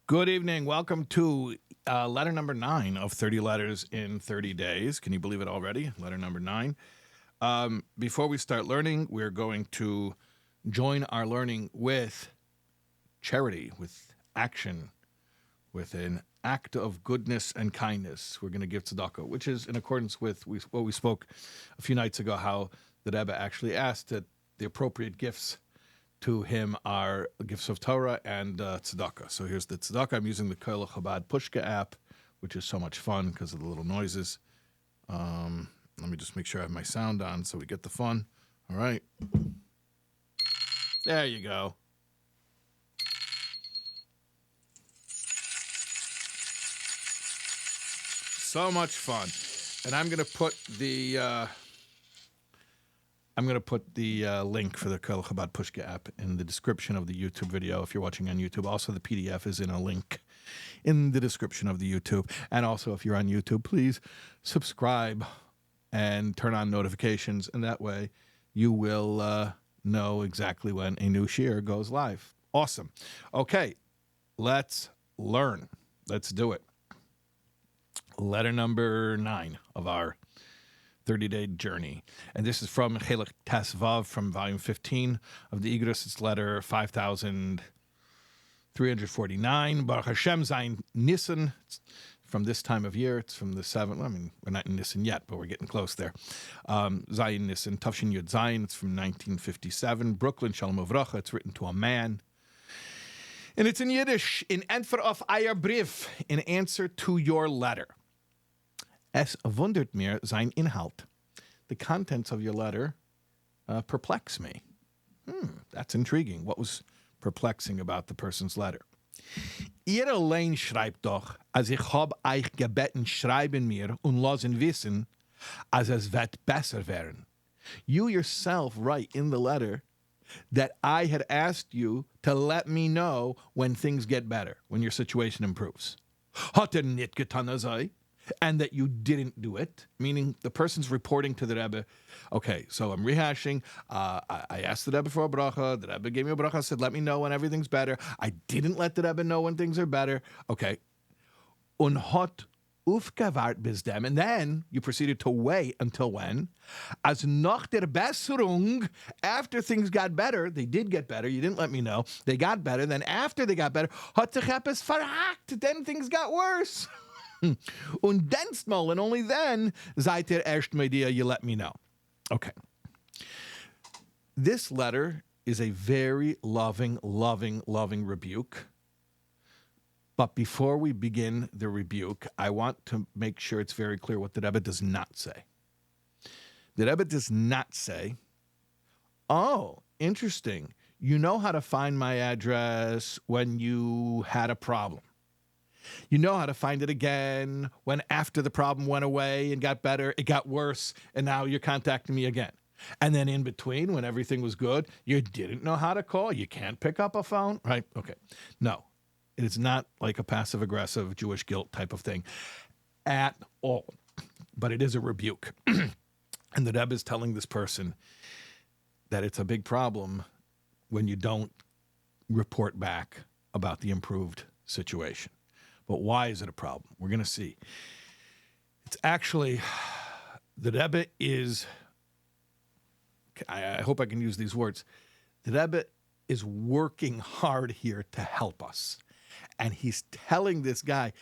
Good evening. Welcome to letter number 9 of 30 letters in 30 days. Can you believe it already? Letter number 9. Before we start learning, we're going to join our learning with charity, with action, with an act of goodness and kindness. We're going to give tzedakah, which is in accordance with what we spoke a few nights ago, how the Rebbe actually asked that the appropriate gifts to him are gifts of Torah and tzedakah. So here's the tzedakah. I'm using the Kol Chabad Pushka app, which is so much fun because of the little noises. Let me just make sure I have my sound on so we get the fun. All right. There you go. So much fun. And I'm going to put the link for the Kol Chabad Pushka app in the description of the YouTube video if you're watching on YouTube. Also, the PDF is in a link in the description of the YouTube. And also, if you're on YouTube, please subscribe and turn on notifications. And that way, you will know exactly when a new shiur goes live. Awesome. Okay, let's learn. Let's do it. Letter number 9 of our 30-day journey. And this is from Chelik Tesvav from volume 15 of the Igros. It's letter 5,349. Baruch Hashem Zayin Nisan. It's from this time of year. It's from the 7th. I mean, we're not in Nisan yet, but we're getting close there. Zayin Nisan. Tavshin Yud Zayin. It's from 1957. Brooklyn Shalom Uvracha. It's written to a man. And it's in Yiddish. In Antwer auf Eier Brief. In answer to your letter. Es wundert mir sein Inhalt. The contents of your letter perplex me. That's intriguing. What was perplexing about the person's letter? Ihr allein schreibt doch, als ich hab euch gebeten, schreiben mir und lassen wissen, als es wird besser werden. You yourself write in the letter that I had asked you to let me know when things get better, when your situation improves. Hat nicht getan sei? And that you didn't do it, meaning the person's reporting to the Rebbe, okay, so I'm rehashing, I asked the Rebbe for a bracha, the Rebbe gave me a bracha, said, let me know when everything's better. I didn't let the Rebbe know when things are better. Okay. Und hat aufgewahrt bis dem, and then you proceeded to wait until when? Als nach der Besserung, after things got better, they did get better, you didn't let me know, they got better, then after they got better, hat sich etwas verhakt, then things got worse. Und denstmal, and only then, seid ihr erst mit dir, you let me know. Okay. This letter is a very loving rebuke. But before we begin the rebuke, I want to make sure it's very clear what the Rebbe does not say. The Rebbe does not say, oh, interesting, you know how to find my address when you had a problem. You know how to find it again when after the problem went away and got better, it got worse, and now you're contacting me again. And then in between, when everything was good, you didn't know how to call. You can't pick up a phone, right? Okay. No, it is not like a passive-aggressive Jewish guilt type of thing at all. But it is a rebuke. And the Rebbe is telling this person that it's a big problem when you don't report back about the improved situation. But why is it a problem? We're going to see. It's actually, the Rebbe is, I hope I can use these words. The Rebbe is working hard here to help us. And he's telling this guy,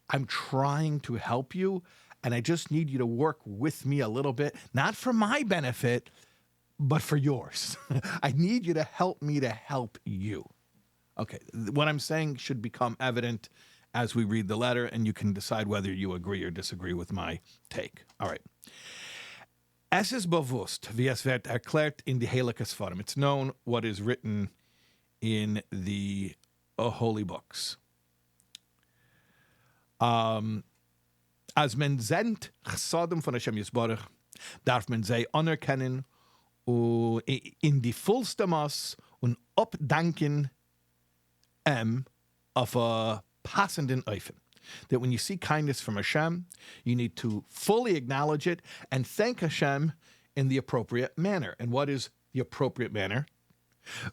I'm trying to help you, and I just need you to work with me a little bit, not for my benefit, but for yours. I need you to help me to help you. Okay, what I'm saying should become evident as we read the letter, and you can decide whether you agree or disagree with my take. All right. Es ist bewusst, wie es wird erklärt in die Heilige Sfarim. It's known what is written in the holy books. As men sind Chassadim von Hashem Yisborach, darf man sie anerkennen in die vollste Maß und abdanken auf a passenden Eifen. That when you see kindness from Hashem, you need to fully acknowledge it and thank Hashem in the appropriate manner. And what is the appropriate manner?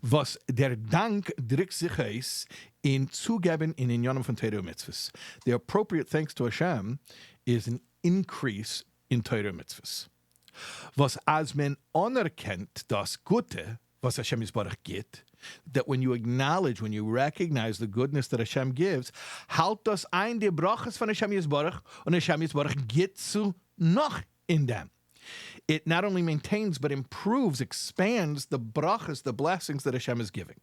Was der Dank drückt sich aus in zugeben in Inyanim von Torah mitzvahs. The appropriate thanks to Hashem is an increase in Torah mitzvahs. Was als men anerkennt das Gute, was Hashem Yisbarach gibt, that when you acknowledge, when you recognize the goodness that Hashem gives, halt das ein die Brachas von Hashem Yisbarach, und Hashem Yisbarach geht zu noch in them. It not only maintains, but improves, expands the brachas, the blessings that Hashem is giving.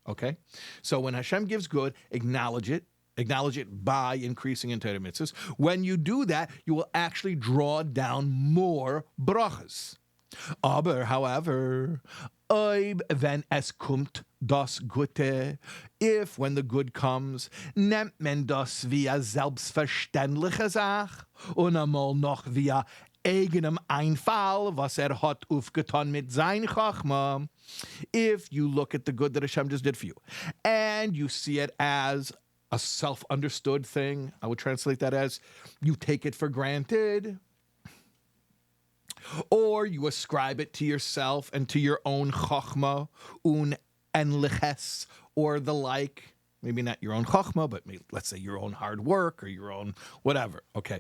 Okay? So when Hashem gives good, acknowledge it by increasing in Torah mitzvahs. When you do that, you will actually draw down more brachas. Aber, however, wenn es kommt das Gute, if when the good comes, nimmt man das via selbstverständliche Sach und einmal noch via eigenem Einfall, was hat aufgetan mit sein Chachma. If you look at the good that Hashem just did for you, and you see it as a self-understood thing, I would translate that as you take it for granted, or you ascribe it to yourself and to your own chachma, un enliches, or the like. Maybe not your own chachma, but maybe, let's say your own hard work or your own whatever. Okay,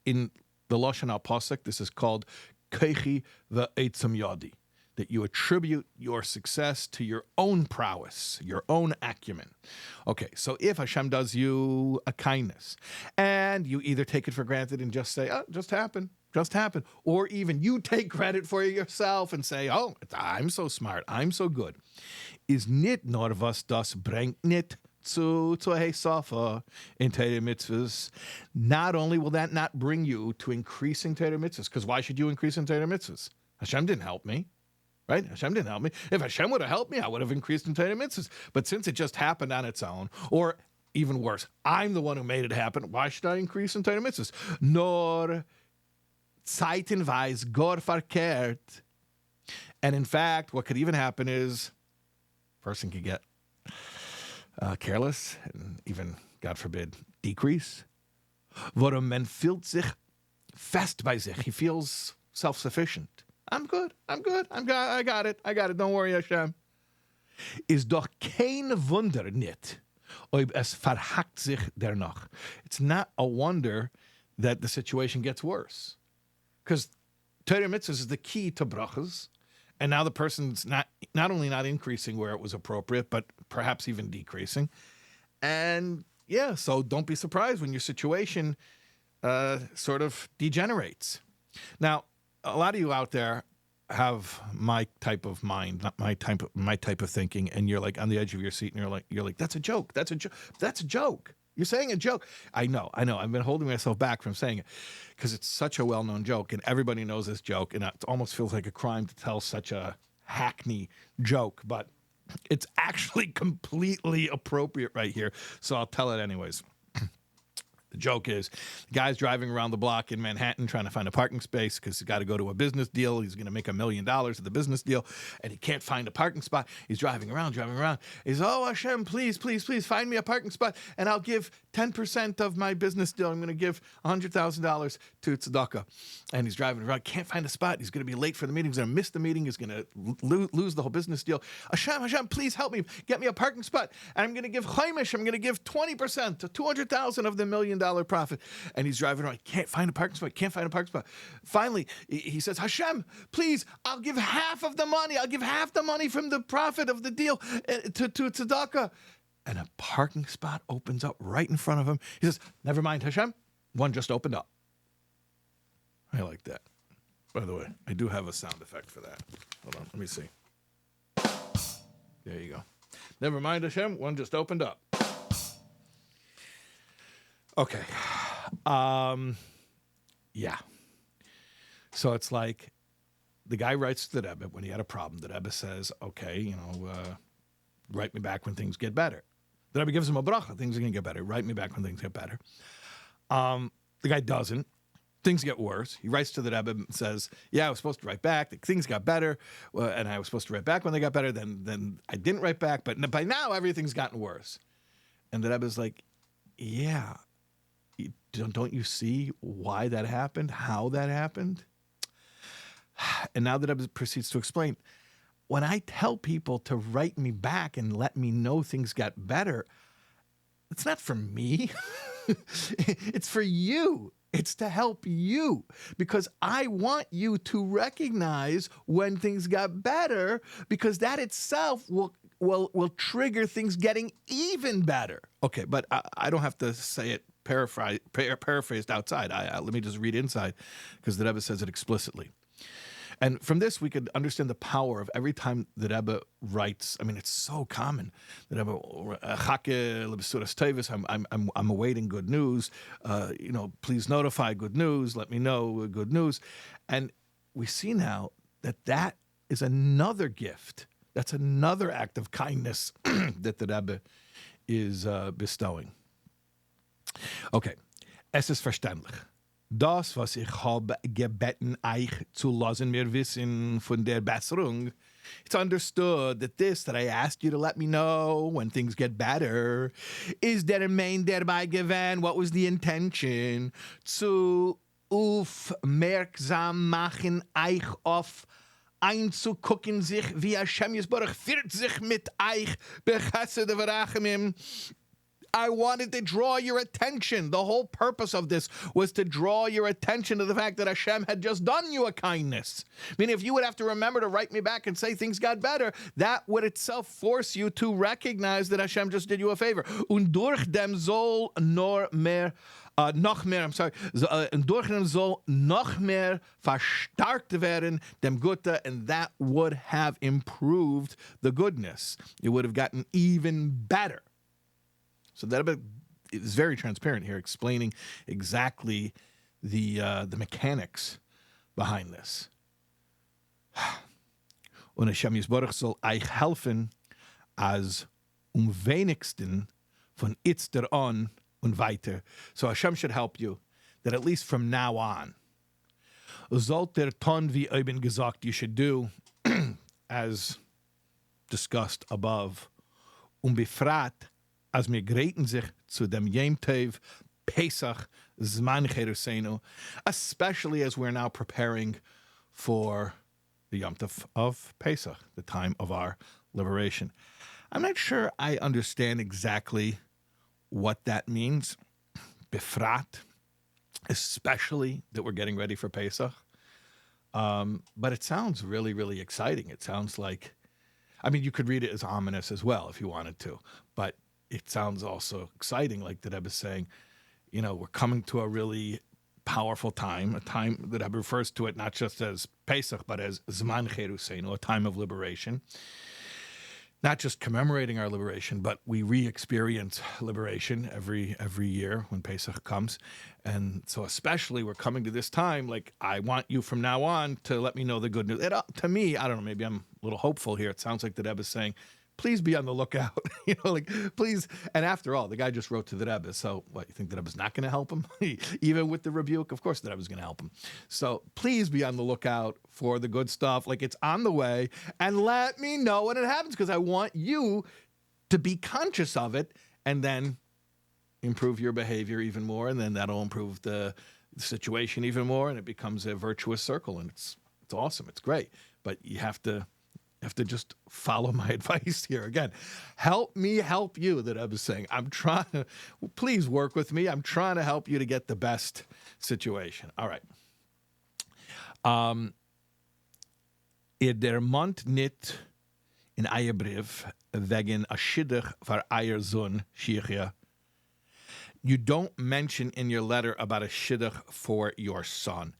in the Lashon al-Pasuk, this is called keichi ve'etzem yadi, that you attribute your success to your own prowess, your own acumen. Okay, so if Hashem does you a kindness, and you either take it for granted and just say, oh, just happened, or even you take credit for it yourself and say, oh, I'm so smart, I'm so good, is nit nor was das bringt nit zu Heisafa in Torah mitzvahs. Not only will that not bring you to increasing Torah mitzvahs, because why should you increase in Torah mitzvahs? Hashem didn't help me. Right? Hashem didn't help me. If Hashem would have helped me, I would have increased in Torah mitzvahs. But since it just happened on its own, or even worse, I'm the one who made it happen, why should I increase in Torah mitzvahs? Nor zeitenweise Gott verkehrt. And in fact, what could even happen is a person could get careless and even, God forbid, decrease. Worum men fühlt sich fest bei sich. He feels self-sufficient. I got it, don't worry, Hashem. Is doch kein Wunder nit, ob es verhackt sich danach. It's not a wonder that the situation gets worse. Because Torah mitzvahs is the key to brachas, and now the person's not only not increasing where it was appropriate, but perhaps even decreasing. And yeah, so don't be surprised when your situation sort of degenerates. Now, a lot of you out there have my type of mind, not my type of thinking, and you're like on the edge of your seat, and you're like, that's a joke. You're saying a joke. I know. I've been holding myself back from saying it because it's such a well-known joke, and everybody knows this joke, and it almost feels like a crime to tell such a hackney joke, but it's actually completely appropriate right here, so I'll tell it anyways. The joke is, the guy's driving around the block in Manhattan trying to find a parking space because he's got to go to a business deal. He's going to make $1 million at the business deal, and he can't find a parking spot. He's driving around. He's, oh, Hashem, please find me a parking spot, and I'll give 10% of my business deal. I'm going to give $100,000 to tzedakah. And he's driving around, can't find a spot. He's going to be late for the meeting. He's going to miss the meeting. He's going to lose the whole business deal. Hashem, please help me. Get me a parking spot. And I'm going to give chaimish. I'm going to give 20% to $200,000 of the $1 million profit. And he's driving around. Can't find a parking spot. Finally, he says, Hashem, please, I'll give half of the money. I'll give half the money from the profit of the deal to tzedakah. And a parking spot opens up right in front of him. He says, never mind, Hashem. One just opened up. I like that. By the way, I do have a sound effect for that. Hold on, let me see. There you go. Never mind, Hashem. One just opened up. Okay. Yeah. So it's like the guy writes to the Rebbe when he had a problem. The Rebbe says, okay, write me back when things get better. The Rebbe gives him a bracha. Things are going to get better. Write me back when things get better. The guy doesn't. Things get worse. He writes to the Rebbe and says, yeah, I was supposed to write back. Things got better, and I was supposed to write back when they got better. Then I didn't write back, but by now everything's gotten worse. And the Rebbe's like, yeah, don't you see why that happened, how that happened? And now the Rebbe proceeds to explain, when I tell people to write me back and let me know things got better, it's not for me. It's for you. It's to help you, because I want you to recognize when things got better, because that itself will trigger things getting even better. Okay, but I don't have to say it paraphrased outside. Let me just read inside, because the Rebbe says it explicitly. And from this, we could understand the power of every time the Rebbe writes. I mean, it's so common. The Rebbe, I'm awaiting good news. Please notify good news. Let me know good news. And we see now that is another gift. That's another act of kindness that the Rebbe is bestowing. Okay, es ist verständlich. Das, was ich habe gebeten euch zu lassen mir wissen von der Besserung, it's understood that this that I asked you to let me know when things get better is der Main dabei gewesen. What was the intention? Zu aufmerksam machen euch auf einzugucken sich, wie Hashem Yisborach führt sich mit euch bechesed v'rachamim. I wanted to draw your attention. The whole purpose of this was to draw your attention to the fact that Hashem had just done you a kindness. Meaning, if you would have to remember to write me back and say things got better, that would itself force you to recognize that Hashem just did you a favor. Und durch dem soll noch mehr verstärkt werden, dem Gute, and that would have improved the goodness. It would have gotten even better. So that is very transparent here, explaining exactly the mechanics behind this. Und Hashem Yisborach soll euch helfen, als wenigsten von jetzt on und weiter. So Hashem should help you, that at least from now on, sollt ton wie eben gesagt, you should do, as discussed above, befrat, as mir greiten sich zu dem Yom Tov Pesach Zman Cherusenu, especially as we're now preparing for the Yom Tov of Pesach, the time of our liberation. I'm not sure I understand exactly what that means, befrat, especially that we're getting ready for Pesach. But it sounds really, really exciting. It sounds like, I mean, you could read it as ominous as well if you wanted to, but it sounds also exciting, like the Rebbe is saying, we're coming to a really powerful time, a time that Rebbe refers to it not just as Pesach, but as Zman Cherusenu, a time of liberation. Not just commemorating our liberation, but we re-experience liberation every year when Pesach comes. And so especially we're coming to this time, like I want you from now on to let me know the good news. To me, I don't know, maybe I'm a little hopeful here. It sounds like the Rebbe is saying, please be on the lookout, please. And after all, the guy just wrote to the Rebbe. So what, you think the Rebbe's not going to help him? Even with the rebuke, of course the Rebbe's going to help him. So please be on the lookout for the good stuff. Like it's on the way, and let me know when it happens, because I want you to be conscious of it and then improve your behavior even more. And then that'll improve the situation even more. And it becomes a virtuous circle. And it's awesome. It's great. But you have to just follow my advice here. Again, help me help you, that I was saying. I'm trying to, please work with me. I'm trying to help you to get the best situation. All right. Der Mond nit in Eierbrief wegen a Shidduch for Eier Sohn Shichya. You don't mention in your letter about a Shidduch for your son.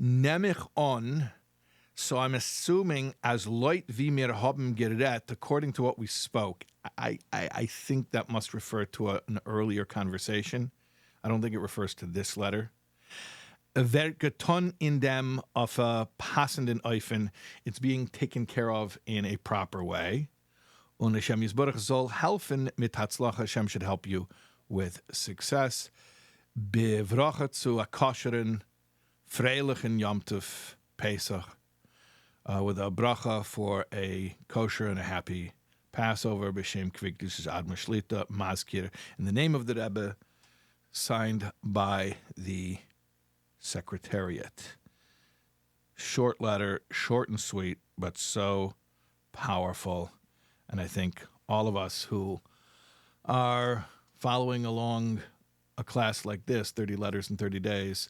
Nemich on. So I'm assuming as Leut wie mir haben gerät, according to what we spoke, I think that must refer to an earlier conversation. I don't think it refers to this letter. Wer getan in dem of a passenden Eufen, it's being taken care of in a proper way. Und Hashem Yisborach soll helfen mit Hatzlach. Hashem should help you with success. Bevracha zu a kosheren, freilichen Yom Tov Pesach. With a bracha for a kosher and a happy Passover, b'shem kvikdus ad mashlita mazkir, in the name of the Rebbe, signed by the Secretariat. Short letter, short and sweet, but so powerful. And I think all of us who are following along a class like this, 30 Letters in 30 Days,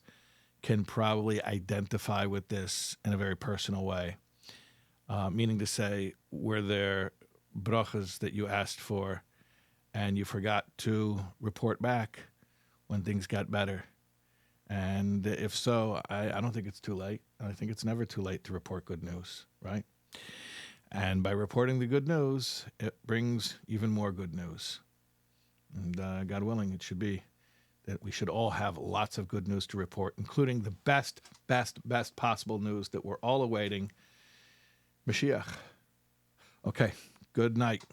can probably identify with this in a very personal way. Meaning to say, were there brachas that you asked for and you forgot to report back when things got better? And if so, I don't think it's too late. I think it's never too late to report good news, right? And by reporting the good news, it brings even more good news. And God willing, it should be that we should all have lots of good news to report, including the best possible news that we're all awaiting, Mashiach. Okay, good night.